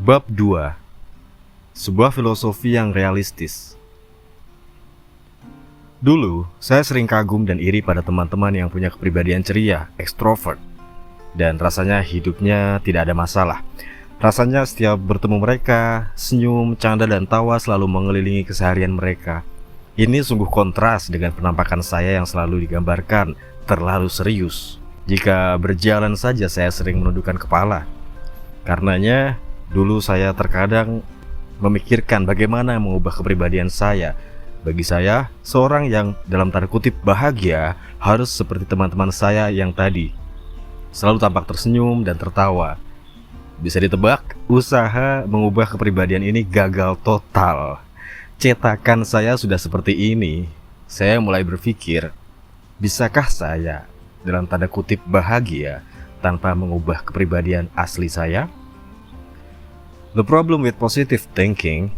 Bab 2. Sebuah filosofi yang realistis. Dulu, saya sering kagum dan iri pada teman-teman yang punya kepribadian ceria, ekstrovert, dan rasanya hidupnya tidak ada masalah. Rasanya setiap bertemu mereka, senyum, canda, dan tawa selalu mengelilingi keseharian mereka. Ini sungguh kontras dengan penampakan saya yang selalu digambarkan terlalu serius. Jika berjalan saja saya sering menundukkan kepala. Karenanya, dulu saya terkadang memikirkan bagaimana mengubah kepribadian saya. Bagi saya, seorang yang dalam tanda kutip bahagia harus seperti teman-teman saya yang tadi, selalu tampak tersenyum dan tertawa. Bisa ditebak, usaha mengubah kepribadian ini gagal total. Cetakan saya sudah seperti ini. Saya mulai berpikir, bisakah saya dalam tanda kutip bahagia tanpa mengubah kepribadian asli saya? The problem with positive thinking.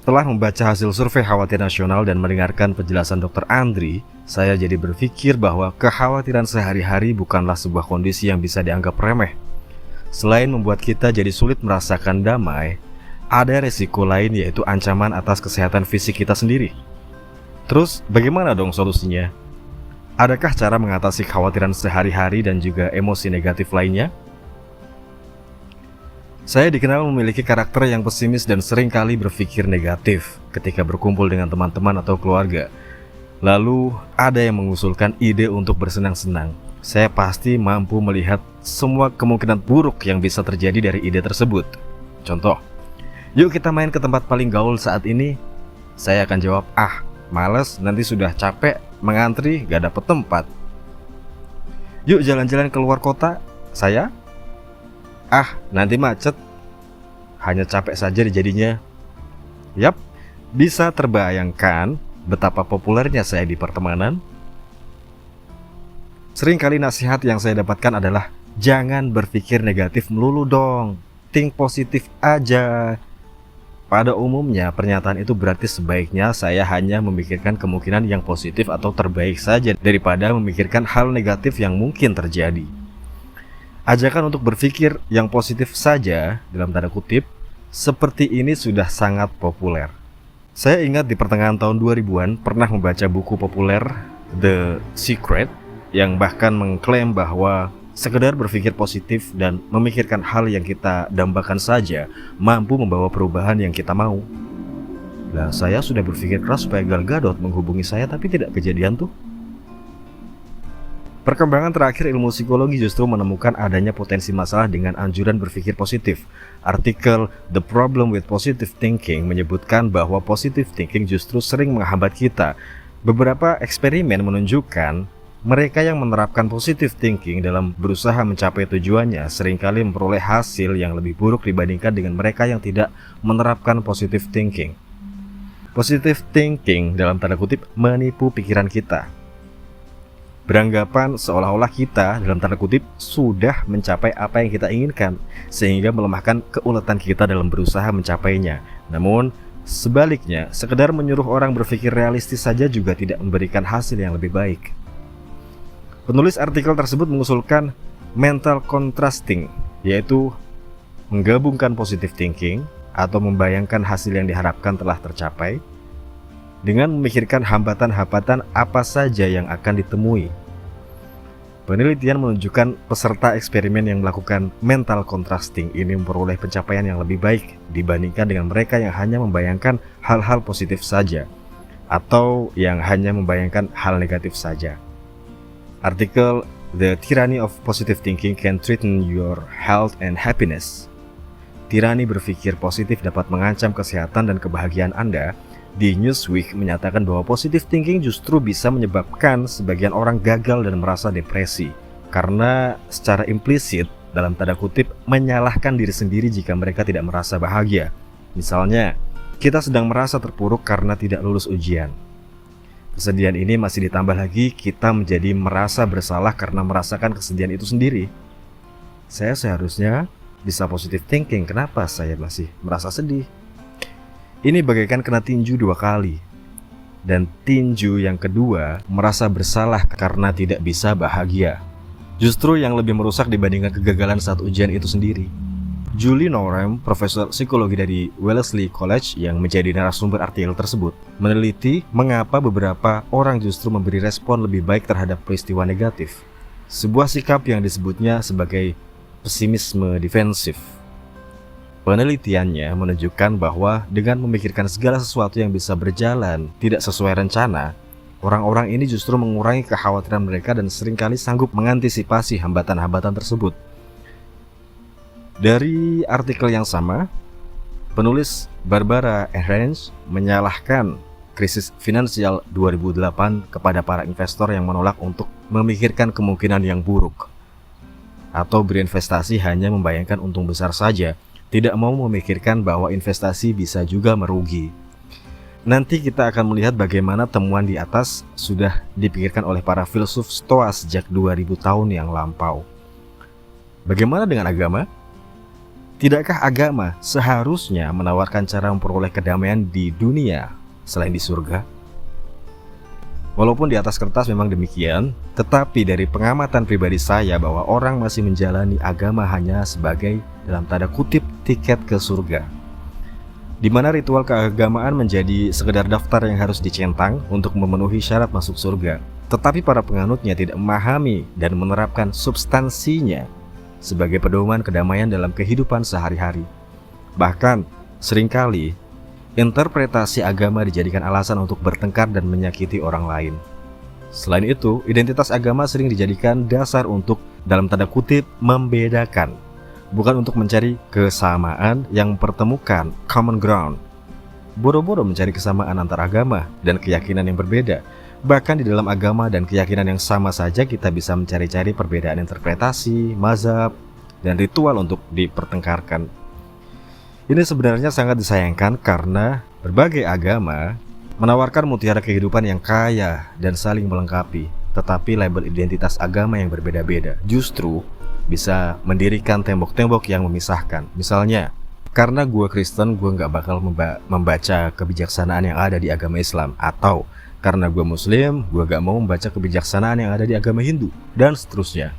Setelah membaca hasil survei khawatir nasional dan mendengarkan penjelasan Dr. Andri, saya jadi berpikir bahwa kekhawatiran sehari-hari bukanlah sebuah kondisi yang bisa dianggap remeh. Selain membuat kita jadi sulit merasakan damai, ada resiko lain, yaitu ancaman atas kesehatan fisik kita sendiri. Terus bagaimana dong solusinya? Adakah cara mengatasi kekhawatiran sehari-hari dan juga emosi negatif lainnya? Saya dikenal memiliki karakter yang pesimis dan seringkali berpikir negatif ketika berkumpul dengan teman-teman atau keluarga. Lalu ada yang mengusulkan ide untuk bersenang-senang. Saya pasti mampu melihat semua kemungkinan buruk yang bisa terjadi dari ide tersebut. Contoh, yuk kita main ke tempat paling gaul saat ini. Saya akan jawab, males, nanti sudah capek mengantri gak dapet tempat. Yuk jalan-jalan keluar kota. Saya, nanti macet, hanya capek saja jadinya. Yap, bisa terbayangkan betapa populernya saya di pertemanan. Seringkali nasihat yang saya dapatkan adalah, jangan berpikir negatif melulu dong, think positif aja. Pada umumnya pernyataan itu berarti sebaiknya saya hanya memikirkan kemungkinan yang positif atau terbaik saja daripada memikirkan hal negatif yang mungkin terjadi. Ajakan untuk berpikir yang positif saja, dalam tanda kutip, seperti ini sudah sangat populer. Saya ingat di pertengahan tahun 2000-an pernah membaca buku populer The Secret yang bahkan mengklaim bahwa sekedar berpikir positif dan memikirkan hal yang kita dambakan saja mampu membawa perubahan yang kita mau. Nah, saya sudah berpikir keras supaya Gal Gadot menghubungi saya, tapi tidak kejadian tuh. Perkembangan terakhir ilmu psikologi justru menemukan adanya potensi masalah dengan anjuran berpikir positif. Artikel The Problem with Positive Thinking menyebutkan bahwa positive thinking justru sering menghambat kita. Beberapa eksperimen menunjukkan mereka yang menerapkan positive thinking dalam berusaha mencapai tujuannya seringkali memperoleh hasil yang lebih buruk dibandingkan dengan mereka yang tidak menerapkan positive thinking. Positive thinking dalam tanda kutip menipu pikiran kita, beranggapan seolah-olah kita dalam tanda kutip sudah mencapai apa yang kita inginkan, sehingga melemahkan keuletan kita dalam berusaha mencapainya. Namun sebaliknya, sekedar menyuruh orang berpikir realistis saja juga tidak memberikan hasil yang lebih baik. Penulis artikel tersebut mengusulkan mental contrasting, yaitu menggabungkan positive thinking atau membayangkan hasil yang diharapkan telah tercapai dengan memikirkan hambatan-hambatan apa saja yang akan ditemui. Penelitian menunjukkan peserta eksperimen yang melakukan mental contrasting ini memperoleh pencapaian yang lebih baik dibandingkan dengan mereka yang hanya membayangkan hal-hal positif saja atau yang hanya membayangkan hal negatif saja. Artikel The Tyranny of Positive Thinking Can Threaten Your Health and Happiness. Tirani berpikir positif dapat mengancam kesehatan dan kebahagiaan Anda. Di Newsweek menyatakan bahwa positive thinking justru bisa menyebabkan sebagian orang gagal dan merasa depresi karena secara implisit, dalam tanda kutip, menyalahkan diri sendiri jika mereka tidak merasa bahagia. Misalnya, kita sedang merasa terpuruk karena tidak lulus ujian. Kesedihan ini masih ditambah lagi kita menjadi merasa bersalah karena merasakan kesedihan itu sendiri. Saya seharusnya bisa positive thinking, kenapa saya masih merasa sedih? Ini bagaikan kena tinju 2 kali. Dan tinju yang kedua merasa bersalah karena tidak bisa bahagia. Justru yang lebih merusak dibandingkan kegagalan saat ujian itu sendiri. Julie Norem, profesor psikologi dari Wellesley College yang menjadi narasumber artikel tersebut, meneliti mengapa beberapa orang justru memberi respon lebih baik terhadap peristiwa negatif. Sebuah sikap yang disebutnya sebagai pesimisme defensif. Penelitiannya menunjukkan bahwa dengan memikirkan segala sesuatu yang bisa berjalan tidak sesuai rencana, orang-orang ini justru mengurangi kekhawatiran mereka dan seringkali sanggup mengantisipasi hambatan-hambatan tersebut. Dari artikel yang sama, penulis Barbara Ehrenreich menyalahkan krisis finansial 2008 kepada para investor yang menolak untuk memikirkan kemungkinan yang buruk atau berinvestasi hanya membayangkan untung besar saja, tidak mau memikirkan bahwa investasi bisa juga merugi. Nanti kita akan melihat bagaimana temuan di atas sudah dipikirkan oleh para filsuf Stoa sejak 2000 tahun yang lampau. Bagaimana dengan agama? Tidakkah agama seharusnya menawarkan cara memperoleh kedamaian di dunia selain di surga? Walaupun di atas kertas memang demikian, tetapi dari pengamatan pribadi saya bahwa orang masih menjalani agama hanya sebagai dalam tanda kutip tiket ke surga, di mana ritual keagamaan menjadi sekedar daftar yang harus dicentang untuk memenuhi syarat masuk surga. Tetapi para penganutnya tidak memahami dan menerapkan substansinya sebagai pedoman kedamaian dalam kehidupan sehari-hari. Bahkan, seringkali, interpretasi agama dijadikan alasan untuk bertengkar dan menyakiti orang lain. Selain itu, identitas agama sering dijadikan dasar untuk, dalam tanda kutip, membedakan, bukan untuk mencari kesamaan yang mempertemukan common ground. Boro-boro mencari kesamaan antar agama dan keyakinan yang berbeda. Bahkan di dalam agama dan keyakinan yang sama saja kita bisa mencari-cari perbedaan interpretasi, mazhab, dan ritual untuk dipertengkarkan. Ini sebenarnya sangat disayangkan karena berbagai agama menawarkan mutiara kehidupan yang kaya dan saling melengkapi. Tetapi label identitas agama yang berbeda-beda justru bisa mendirikan tembok-tembok yang memisahkan. Misalnya, karena gue Kristen, gue gak bakal membaca kebijaksanaan yang ada di agama Islam. Atau karena gue Muslim, gue gak mau membaca kebijaksanaan yang ada di agama Hindu, dan seterusnya.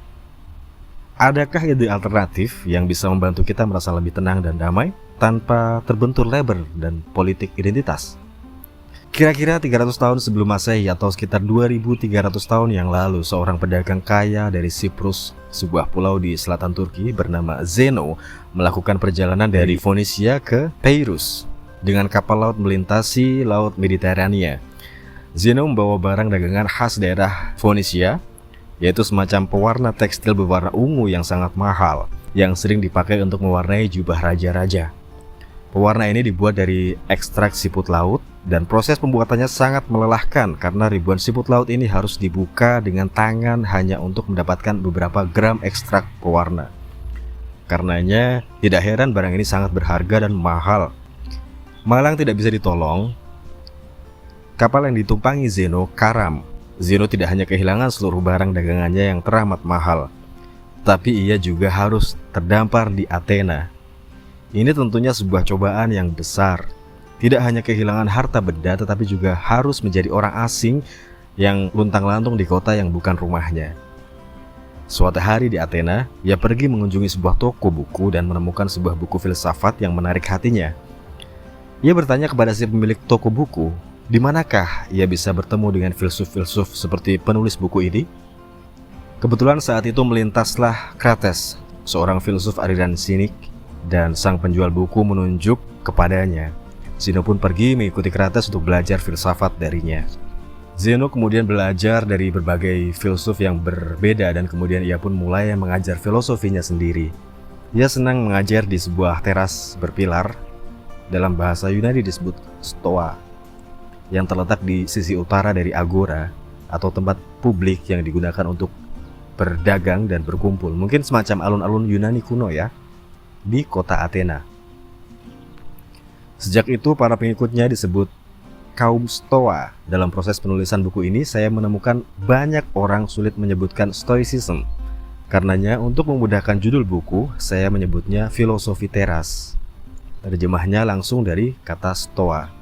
Adakah ide alternatif yang bisa membantu kita merasa lebih tenang dan damai tanpa terbentur label dan politik identitas? Kira-kira 300 tahun sebelum Masehi atau sekitar 2300 tahun yang lalu, seorang pedagang kaya dari Siprus, sebuah pulau di selatan Turki bernama Zeno, melakukan perjalanan dari Phoenicia ke Peirus dengan kapal laut melintasi Laut Mediterania. Zeno membawa barang dagangan khas daerah Phoenicia, yaitu semacam pewarna tekstil berwarna ungu yang sangat mahal, yang sering dipakai untuk mewarnai jubah raja-raja. Pewarna ini dibuat dari ekstrak siput laut, dan proses pembuatannya sangat melelahkan karena ribuan siput laut ini harus dibuka dengan tangan hanya untuk mendapatkan beberapa gram ekstrak pewarna. Karenanya, tidak heran barang ini sangat berharga dan mahal. Malang tidak bisa ditolong, kapal yang ditumpangi Zeno karam. Zeno tidak hanya kehilangan seluruh barang dagangannya yang teramat mahal, tapi ia juga harus terdampar di Athena. Ini tentunya sebuah cobaan yang besar. Tidak hanya kehilangan harta benda, tetapi juga harus menjadi orang asing yang luntang-lantung di kota yang bukan rumahnya. Suatu hari di Athena, ia pergi mengunjungi sebuah toko buku dan menemukan sebuah buku filsafat yang menarik hatinya. Ia bertanya kepada si pemilik toko buku, di manakah ia bisa bertemu dengan filsuf-filsuf seperti penulis buku ini? Kebetulan saat itu melintaslah Krates, seorang filsuf aliran sinik, dan sang penjual buku menunjuk kepadanya. Zeno pun pergi mengikuti Krates untuk belajar filsafat darinya. Zeno kemudian belajar dari berbagai filsuf yang berbeda dan kemudian ia pun mulai mengajar filosofinya sendiri. Ia senang mengajar di sebuah teras berpilar, dalam bahasa Yunani disebut Stoa, yang terletak di sisi utara dari agora atau tempat publik yang digunakan untuk berdagang dan berkumpul. Mungkin semacam alun-alun Yunani kuno ya, di kota Athena. Sejak itu para pengikutnya disebut kaum Stoa. Dalam proses penulisan buku ini saya menemukan banyak orang sulit menyebutkan Stoicism. Karenanya untuk memudahkan judul buku saya menyebutnya filosofi teras. Terjemahnya langsung dari kata Stoa.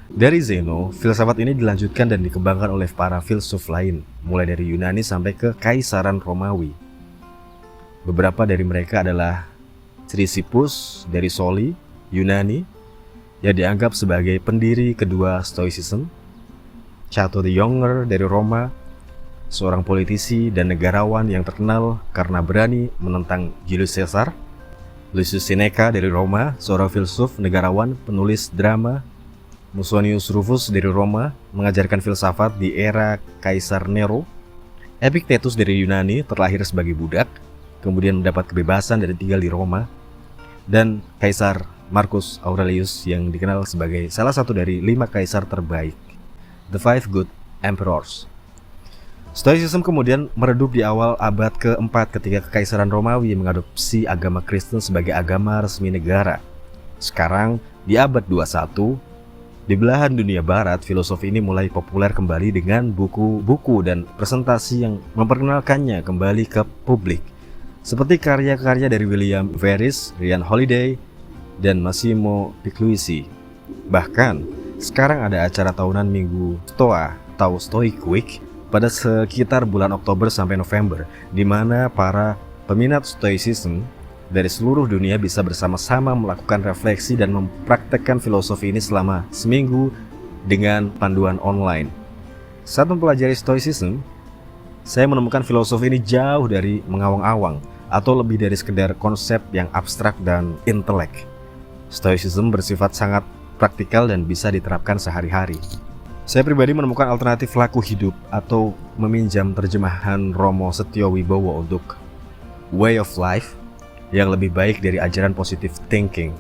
Dari Zeno, filsafat ini dilanjutkan dan dikembangkan oleh para filsuf lain, mulai dari Yunani sampai ke Kaisaran Romawi. Beberapa dari mereka adalah Chrysippus dari Soli, Yunani, yang dianggap sebagai pendiri kedua Stoicism, Cato the Younger dari Roma, seorang politisi dan negarawan yang terkenal karena berani menentang Julius Caesar, Lucius Seneca dari Roma, seorang filsuf, negarawan, penulis drama, Musonius Rufus dari Roma, mengajarkan filsafat di era Kaisar Nero, Epictetus dari Yunani, terlahir sebagai budak, kemudian mendapat kebebasan dan tinggal di Roma, dan Kaisar Marcus Aurelius yang dikenal sebagai salah satu dari 5 kaisar terbaik, The Five Good Emperors. Stoicism kemudian meredup di awal abad ke-4 ketika Kekaisaran Romawi mengadopsi agama Kristen sebagai agama resmi negara. Sekarang, di abad 21, di belahan dunia barat, filosofi ini mulai populer kembali dengan buku-buku dan presentasi yang memperkenalkannya kembali ke publik. Seperti karya-karya dari William Verris, Ryan Holiday, dan Massimo Pigliucci. Bahkan, sekarang ada acara tahunan Minggu Stoa atau Stoic Week pada sekitar bulan Oktober sampai November, di mana para peminat Stoicism dari seluruh dunia bisa bersama-sama melakukan refleksi dan mempraktekkan filosofi ini selama seminggu dengan panduan online. Saat mempelajari Stoicism, saya menemukan filosofi ini jauh dari mengawang-awang atau lebih dari sekedar konsep yang abstrak dan intelek. Stoicism bersifat sangat praktikal dan bisa diterapkan sehari-hari. Saya pribadi menemukan alternatif laku hidup atau meminjam terjemahan Romo Setio Wibowo untuk Way of Life yang lebih baik dari ajaran positive thinking.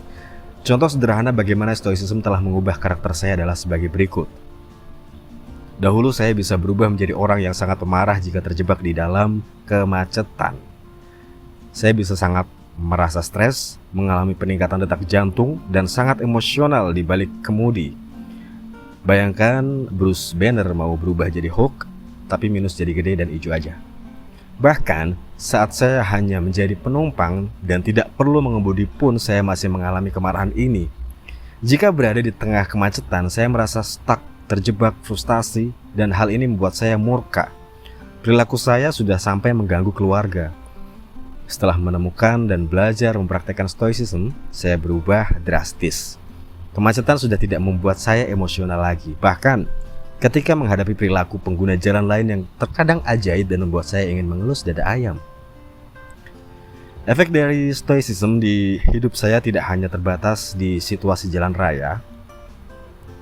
Contoh sederhana bagaimana Stoicism telah mengubah karakter saya adalah sebagai berikut. Dahulu saya bisa berubah menjadi orang yang sangat pemarah jika terjebak di dalam kemacetan. Saya bisa sangat merasa stres, mengalami peningkatan detak jantung, dan sangat emosional di balik kemudi. Bayangkan Bruce Banner mau berubah jadi Hulk, tapi minus jadi gede dan hijau aja. Bahkan saat saya hanya menjadi penumpang dan tidak perlu mengemudi pun saya masih mengalami kemarahan ini. Jika berada di tengah kemacetan, saya merasa stuck, terjebak, frustasi, dan hal ini membuat saya murka. Perilaku saya sudah sampai mengganggu keluarga. Setelah menemukan dan belajar mempraktekkan Stoicism, saya berubah drastis. Kemacetan sudah tidak membuat saya emosional lagi. Bahkan ketika menghadapi perilaku pengguna jalan lain yang terkadang ajaib dan membuat saya ingin mengelus dada ayam. Efek dari Stoicism di hidup saya tidak hanya terbatas di situasi jalan raya.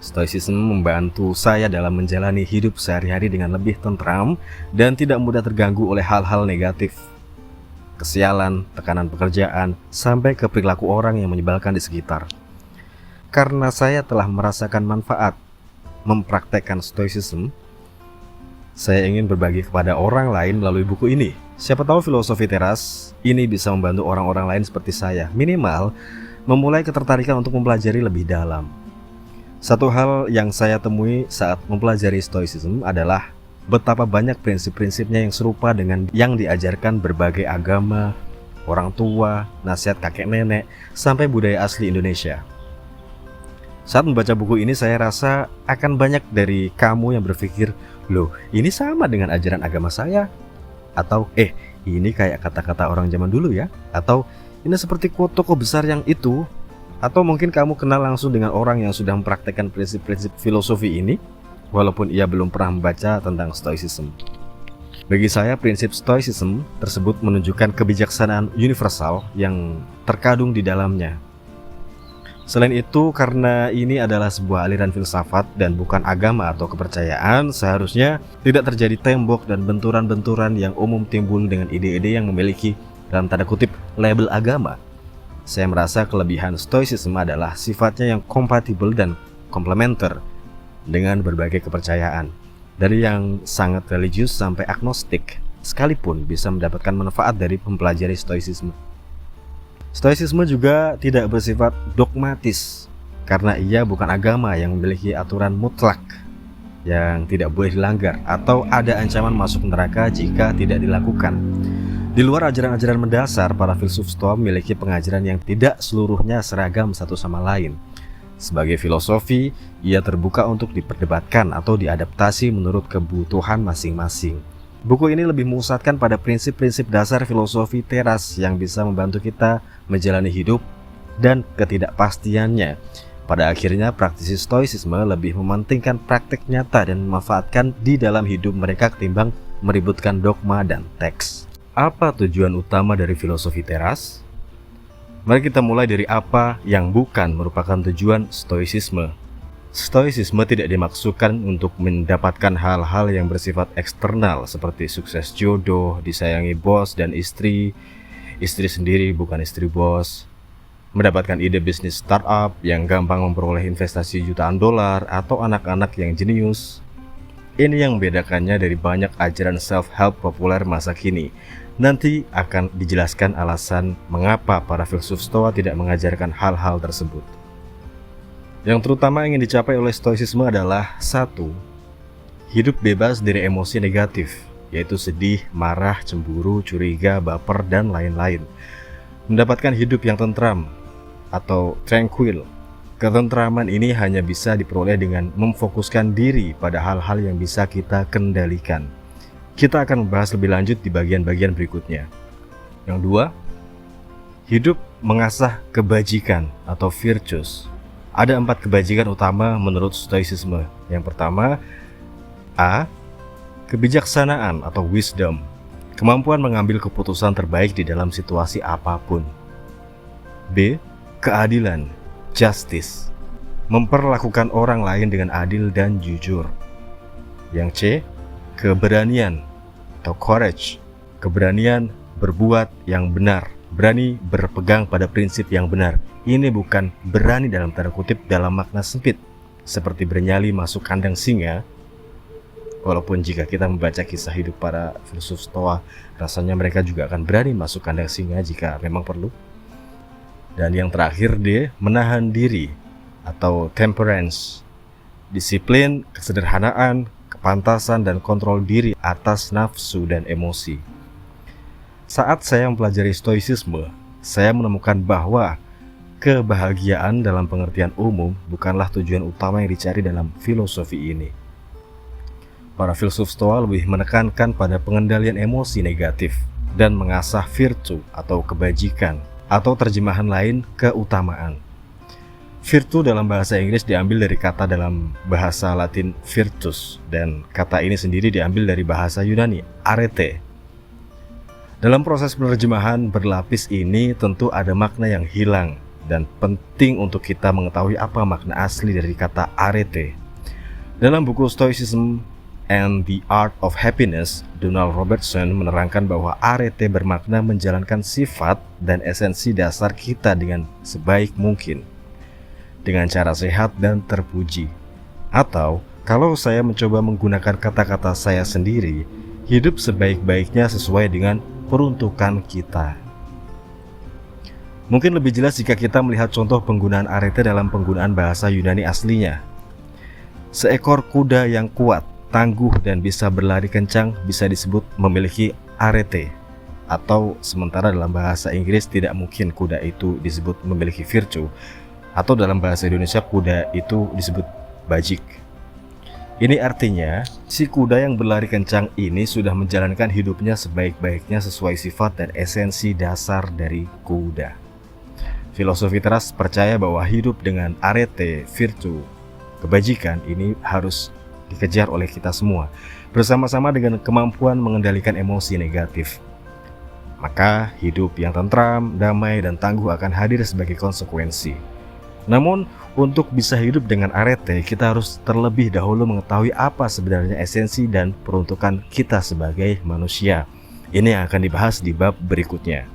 Stoicism membantu saya dalam menjalani hidup sehari-hari dengan lebih tentram dan tidak mudah terganggu oleh hal-hal negatif, kesialan, tekanan pekerjaan, sampai ke perilaku orang yang menyebalkan di sekitar. Karena saya telah merasakan manfaat mempraktekkan Stoicism, saya ingin berbagi kepada orang lain melalui buku ini. Siapa tahu filosofi teras ini bisa membantu orang-orang lain seperti saya, minimal memulai ketertarikan untuk mempelajari lebih dalam. Satu hal yang saya temui saat mempelajari Stoicism adalah betapa banyak prinsip-prinsipnya yang serupa dengan yang diajarkan berbagai agama, orang tua, nasihat kakek nenek, sampai budaya asli Indonesia. Saat membaca buku ini saya rasa akan banyak dari kamu yang berpikir, loh ini sama dengan ajaran agama saya. Atau ini kayak kata-kata orang zaman dulu ya. Atau ini seperti quote tokoh besar yang itu. Atau mungkin kamu kenal langsung dengan orang yang sudah mempraktekkan prinsip-prinsip filosofi ini, walaupun ia belum pernah membaca tentang Stoicism. Bagi saya prinsip Stoicism tersebut menunjukkan kebijaksanaan universal yang terkandung di dalamnya. Selain itu, karena ini adalah sebuah aliran filsafat dan bukan agama atau kepercayaan, seharusnya tidak terjadi tembok dan benturan-benturan yang umum timbul dengan ide-ide yang memiliki, dalam tanda kutip, label agama. Saya merasa kelebihan Stoicism adalah sifatnya yang kompatibel dan komplementer dengan berbagai kepercayaan. Dari yang sangat religius sampai agnostik, sekalipun bisa mendapatkan manfaat dari mempelajari Stoicism. Stoicism juga tidak bersifat dogmatis, karena ia bukan agama yang memiliki aturan mutlak yang tidak boleh dilanggar atau ada ancaman masuk neraka jika tidak dilakukan. Di luar ajaran-ajaran mendasar, para filsuf Stoa memiliki pengajaran yang tidak seluruhnya seragam satu sama lain. Sebagai filosofi, ia terbuka untuk diperdebatkan atau diadaptasi menurut kebutuhan masing-masing. Buku ini lebih memusatkan pada prinsip-prinsip dasar filosofi teras yang bisa membantu kita menjalani hidup dan ketidakpastiannya. Pada akhirnya, praktisi stoicisme lebih mementingkan praktik nyata dan memanfaatkan di dalam hidup mereka ketimbang meributkan dogma dan teks. Apa tujuan utama dari filosofi teras? Mari kita mulai dari apa yang bukan merupakan tujuan stoicisme. Stoicisme tidak dimaksudkan untuk mendapatkan hal-hal yang bersifat eksternal seperti sukses jodoh, disayangi bos dan istri sendiri bukan istri bos, mendapatkan ide bisnis startup yang gampang memperoleh investasi jutaan dolar, atau anak-anak yang jenius. Ini yang membedakannya dari banyak ajaran self-help populer masa kini. Nanti akan dijelaskan alasan mengapa para filsuf Stoa tidak mengajarkan hal-hal tersebut. Yang terutama ingin dicapai oleh stoicisme adalah 1. Hidup bebas dari emosi negatif, yaitu sedih, marah, cemburu, curiga, baper, dan lain-lain. Mendapatkan hidup yang tentram atau tranquil. Ketentraman ini hanya bisa diperoleh dengan memfokuskan diri pada hal-hal yang bisa kita kendalikan. Kita akan membahas lebih lanjut di bagian-bagian berikutnya. Yang 2, hidup mengasah kebajikan atau virtues. Ada 4 kebajikan utama menurut stoicisme. Yang pertama, A. Kebijaksanaan atau wisdom, kemampuan mengambil keputusan terbaik di dalam situasi apapun. B. Keadilan, justice, memperlakukan orang lain dengan adil dan jujur. Yang C. Keberanian atau courage, keberanian berbuat yang benar, berani berpegang pada prinsip yang benar. Ini bukan berani dalam tanda kutip dalam makna sempit, seperti bernyali masuk kandang singa. Walaupun jika kita membaca kisah hidup para filsuf Stoa, rasanya mereka juga akan berani masuk kandang singa jika memang perlu. Dan yang terakhir, D. Menahan diri atau temperance, disiplin, kesederhanaan, kepantasan, dan kontrol diri atas nafsu dan emosi. Saat saya mempelajari stoicisme, saya menemukan bahwa kebahagiaan dalam pengertian umum bukanlah tujuan utama yang dicari dalam filosofi ini. Para filsuf Stoa lebih menekankan pada pengendalian emosi negatif dan mengasah virtu atau kebajikan, atau terjemahan lain, keutamaan. Virtu dalam bahasa Inggris diambil dari kata dalam bahasa Latin virtus, dan kata ini sendiri diambil dari bahasa Yunani, arete. Dalam proses penerjemahan berlapis ini tentu ada makna yang hilang, dan penting untuk kita mengetahui apa makna asli dari kata arete. Dalam buku Stoicism and the Art of Happiness, Donald Robertson menerangkan bahwa arete bermakna menjalankan sifat dan esensi dasar kita dengan sebaik mungkin, dengan cara sehat dan terpuji. Atau, kalau saya mencoba menggunakan kata-kata saya sendiri, hidup sebaik-baiknya sesuai dengan peruntukan kita. Mungkin lebih jelas jika kita melihat contoh penggunaan arete dalam penggunaan bahasa Yunani aslinya. Seekor kuda yang kuat, tangguh, dan bisa berlari kencang bisa disebut memiliki arete. Atau sementara dalam bahasa Inggris tidak mungkin kuda itu disebut memiliki virtue. Atau dalam bahasa Indonesia kuda itu disebut bajik. Ini artinya si kuda yang berlari kencang ini sudah menjalankan hidupnya sebaik-baiknya sesuai sifat dan esensi dasar dari kuda. Filosofi teras percaya bahwa hidup dengan arete, virtu, kebajikan ini harus dikejar oleh kita semua, bersama-sama dengan kemampuan mengendalikan emosi negatif. Maka hidup yang tentram, damai, dan tangguh akan hadir sebagai konsekuensi. Namun, untuk bisa hidup dengan arete, kita harus terlebih dahulu mengetahui apa sebenarnya esensi dan peruntukan kita sebagai manusia. Ini yang akan dibahas di bab berikutnya.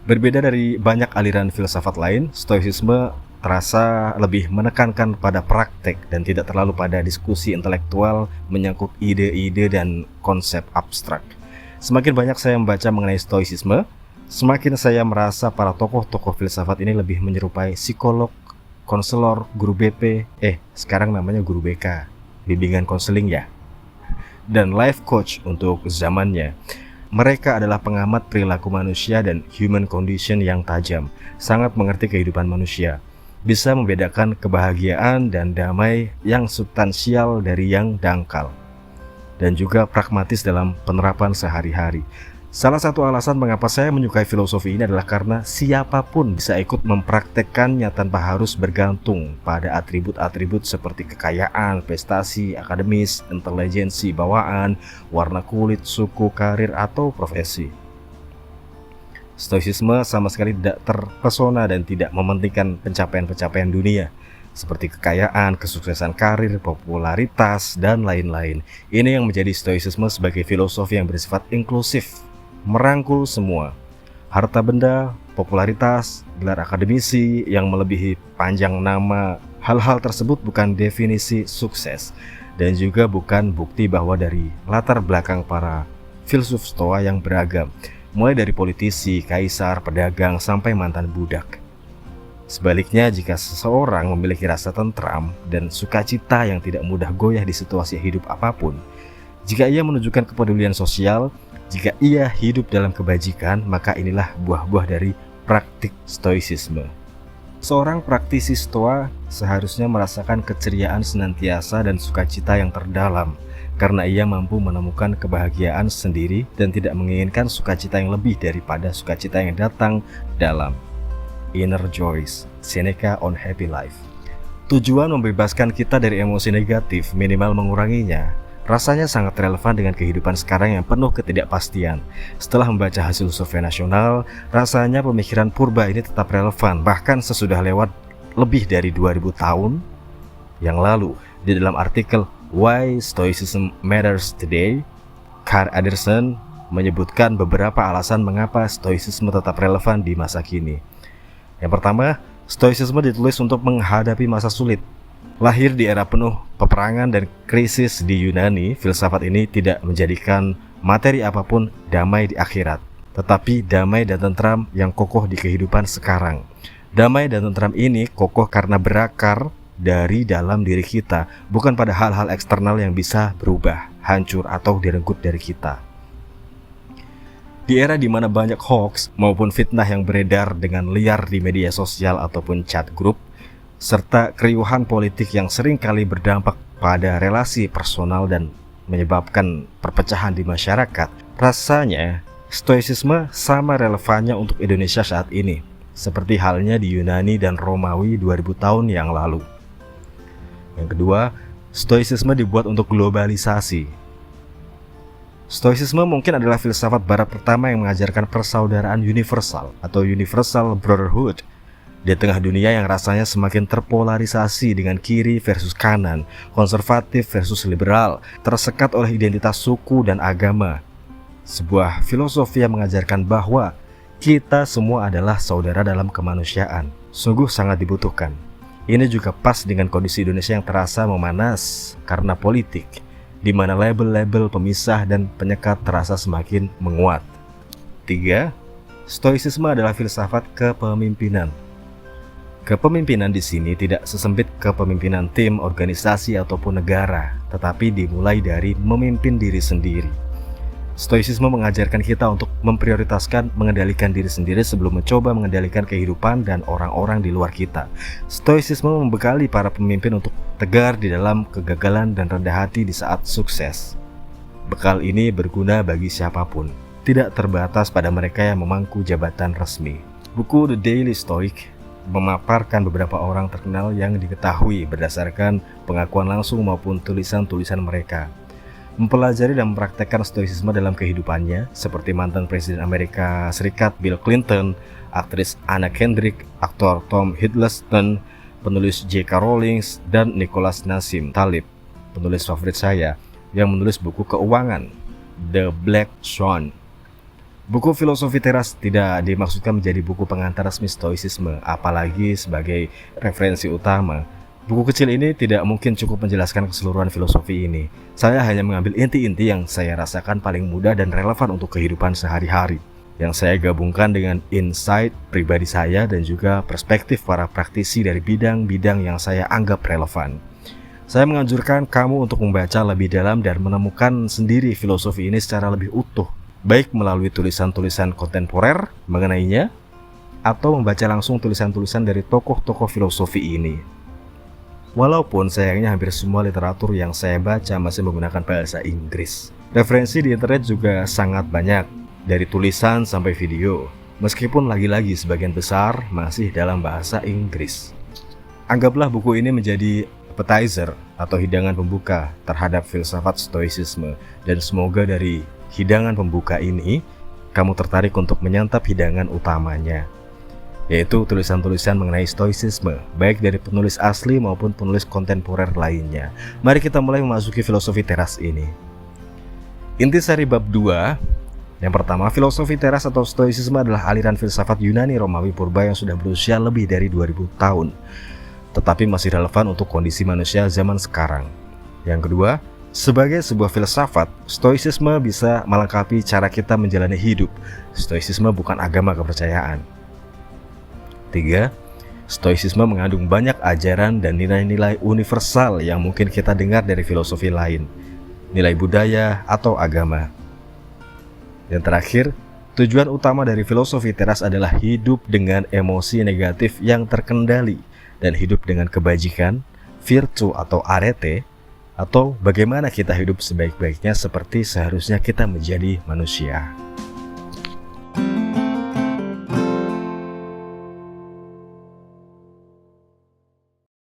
Berbeda dari banyak aliran filsafat lain, stoicisme terasa lebih menekankan pada praktek dan tidak terlalu pada diskusi intelektual menyangkut ide-ide dan konsep abstrak. Semakin banyak saya membaca mengenai stoicisme, semakin saya merasa para tokoh-tokoh filsafat ini lebih menyerupai psikolog, konselor, guru BP, sekarang namanya guru BK, bimbingan konseling ya, dan life coach untuk zamannya. Mereka adalah pengamat perilaku manusia dan human condition yang tajam, sangat mengerti kehidupan manusia, bisa membedakan kebahagiaan dan damai yang substansial dari yang dangkal. dan juga pragmatis dalam penerapan sehari-hari. Salah satu alasan mengapa saya menyukai filosofi ini adalah karena siapapun bisa ikut mempraktekkannya tanpa harus bergantung pada atribut-atribut seperti kekayaan, prestasi, akademis, intelijensi bawaan, warna kulit, suku, karir, atau profesi. Stoicisme sama sekali tidak terpesona dan tidak mementingkan pencapaian-pencapaian dunia seperti kekayaan, kesuksesan karir, popularitas, dan lain-lain. Ini yang menjadi Stoicisme sebagai filosofi yang bersifat inklusif, merangkul semua. Harta benda, popularitas, gelar akademisi yang melebihi panjang nama, hal-hal tersebut bukan definisi sukses dan juga bukan bukti bahwa dari latar belakang para filsuf Stoa yang beragam, mulai dari politisi, kaisar, pedagang, sampai mantan budak. Sebaliknya, jika seseorang memiliki rasa tentram dan sukacita yang tidak mudah goyah di situasi hidup apapun, jika ia menunjukkan kepedulian sosial, jika ia hidup dalam kebajikan, maka inilah buah-buah dari praktik stoicisme. Seorang praktisi Stoa seharusnya merasakan keceriaan senantiasa dan sukacita yang terdalam, karena ia mampu menemukan kebahagiaan sendiri dan tidak menginginkan sukacita yang lebih daripada sukacita yang datang dalam Inner Joys, Seneca on Happy Life. Tujuan membebaskan kita dari emosi negatif, minimal menguranginya, rasanya sangat relevan dengan kehidupan sekarang yang penuh ketidakpastian. Setelah membaca hasil survei nasional, rasanya pemikiran purba ini tetap relevan, bahkan sesudah lewat lebih dari 2000 tahun yang lalu. Di dalam artikel Why Stoicism Matters Today, Carl Anderson menyebutkan beberapa alasan mengapa Stoicisme tetap relevan di masa kini. Yang pertama, Stoicisme ditulis untuk menghadapi masa sulit. Lahir di era penuh peperangan dan krisis di Yunani, filsafat ini tidak menjadikan materi apapun damai di akhirat, tetapi damai dan tentram yang kokoh di kehidupan sekarang. Damai dan tentram ini kokoh karena berakar dari dalam diri kita, bukan pada hal-hal eksternal yang bisa berubah, hancur, atau direnggut dari kita. Di era di mana banyak hoax maupun fitnah yang beredar dengan liar di media sosial ataupun chat group, serta keriuhan politik yang seringkali berdampak pada relasi personal dan menyebabkan perpecahan di masyarakat, rasanya Stoicisme sama relevannya untuk Indonesia saat ini, seperti halnya di Yunani dan Romawi 2000 tahun yang lalu. Yang kedua, Stoicisme dibuat untuk globalisasi. Stoicisme mungkin adalah filsafat barat pertama yang mengajarkan persaudaraan universal atau universal brotherhood di tengah dunia yang rasanya semakin terpolarisasi dengan kiri versus kanan, konservatif versus liberal, tersekat oleh identitas suku dan agama. Sebuah filosofi yang mengajarkan bahwa kita semua adalah saudara dalam kemanusiaan, sungguh sangat dibutuhkan. Ini juga pas dengan kondisi Indonesia yang terasa memanas karena politik, di mana label-label pemisah dan penyekat terasa semakin menguat. 3. Stoicisme adalah filsafat kepemimpinan. Kepemimpinan di sini tidak sesempit kepemimpinan tim, organisasi, ataupun negara, tetapi dimulai dari memimpin diri sendiri. Stoicisme mengajarkan kita untuk memprioritaskan mengendalikan diri sendiri sebelum mencoba mengendalikan kehidupan dan orang-orang di luar kita. Stoicisme membekali para pemimpin untuk tegar di dalam kegagalan dan rendah hati di saat sukses. Bekal ini berguna bagi siapapun, tidak terbatas pada mereka yang memangku jabatan resmi. Buku The Daily Stoic memaparkan beberapa orang terkenal yang diketahui berdasarkan pengakuan langsung maupun tulisan-tulisan mereka. Mempelajari dan mempraktekkan stoicisme dalam kehidupannya, seperti mantan Presiden Amerika Serikat Bill Clinton, aktris Anna Kendrick, aktor Tom Hiddleston, penulis J.K. Rowling, dan Nicholas Nassim Taleb, penulis favorit saya, yang menulis buku keuangan, The Black Swan. Buku filosofi teras tidak dimaksudkan menjadi buku pengantar resmi stoicisme, apalagi sebagai referensi utama. Buku kecil ini tidak mungkin cukup menjelaskan keseluruhan filosofi ini. Saya hanya mengambil inti-inti yang saya rasakan paling mudah dan relevan untuk kehidupan sehari-hari, yang saya gabungkan dengan insight pribadi saya dan juga perspektif para praktisi dari bidang-bidang yang saya anggap relevan. Saya menganjurkan kamu untuk membaca lebih dalam dan menemukan sendiri filosofi ini secara lebih utuh, baik melalui tulisan-tulisan kontemporer mengenainya, atau membaca langsung tulisan-tulisan dari tokoh-tokoh filosofi ini. Walaupun sayangnya hampir semua literatur yang saya baca masih menggunakan bahasa Inggris. Referensi di internet juga sangat banyak, dari tulisan sampai video, meskipun lagi-lagi sebagian besar masih dalam bahasa Inggris. Anggaplah buku ini menjadi appetizer atau hidangan pembuka terhadap filsafat stoicisme, dan semoga dari hidangan pembuka ini kamu tertarik untuk menyantap hidangan utamanya, yaitu tulisan-tulisan mengenai stoicisme, baik dari penulis asli maupun penulis kontemporer lainnya. Mari kita mulai memasuki filosofi teras ini. Intisari bab 2. Yang pertama, filosofi teras atau stoicisme adalah aliran filsafat Yunani Romawi purba yang sudah berusia lebih dari 2000 tahun, tetapi masih relevan untuk kondisi manusia zaman sekarang. Yang kedua, sebagai sebuah filsafat, stoicisme bisa melengkapi cara kita menjalani hidup. Stoicisme bukan agama kepercayaan. 3. Stoicisme mengandung banyak ajaran dan nilai-nilai universal yang mungkin kita dengar dari filosofi lain, nilai budaya atau agama. Dan terakhir, tujuan utama dari filosofi teras adalah hidup dengan emosi negatif yang terkendali dan hidup dengan kebajikan, virtu atau arete, atau bagaimana kita hidup sebaik-baiknya seperti seharusnya kita menjadi manusia.